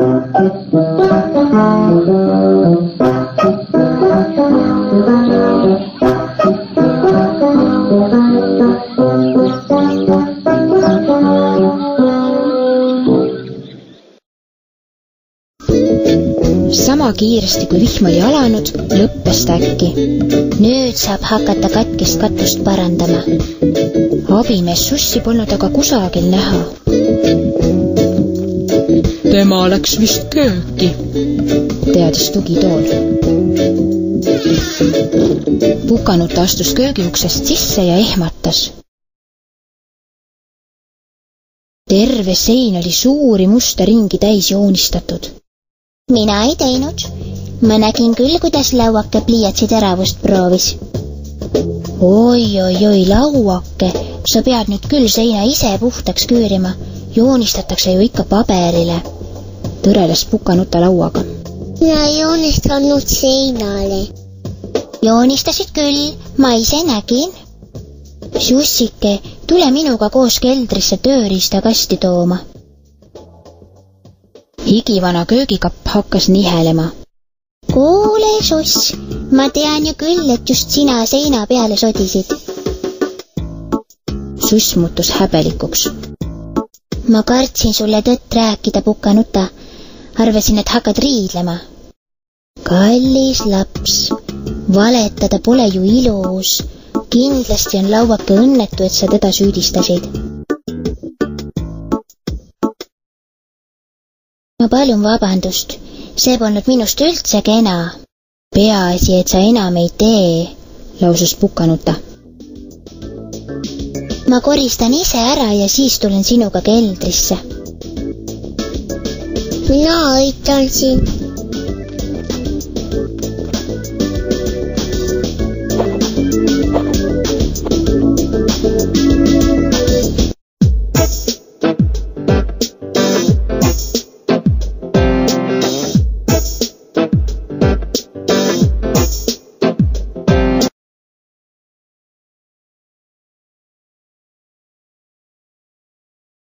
Sama kiiresti kui vihm oli alanud, lõppes ta äkki. Nüüd saab hakata katkist katust parandama. Abimees Sussi polnud aga kusagil näha. Tema läks vist kööki, teadis tugitool. Pukanuta astus köögiuksest sisse ja ehmatas. Terve sein oli suuri musta ringi täis joonistatud. Mina ei teinud. Ma nägin küll, kuidas lauake pliiatsi teravust proovis. Oi, lauake. Sa pead nüüd küll seina ise puhtaks küürima. Joonistatakse ju ikka paberile. Tõreles Pukanuta lauaga. Ma ei joonistanud seinale. Joonistasid küll, ma ise nägin. Sussike, tule minuga koos keldrisse tööriistakasti tooma. Higivana köögikapp hakkas nihelema. Kuule, Suss, ma tean ju küll, et just sina seina peale sodisid. Suss muutus häbelikuks. Ma kartsin sulle tõtt rääkida, Pukanuta. Arvasin, et hakkad riidlema. Kallis laps, valetada pole ju ilus. Kindlasti on lauake õnnetu, et sa teda süüdistasid. Ma palun vabandust, see polnud minust üldse kena. Peaasi, et sa enam ei tee, lausus Pukanuta. Ma koristan ise ära ja siis tulen sinuga keldrisse. Mina aitan sind.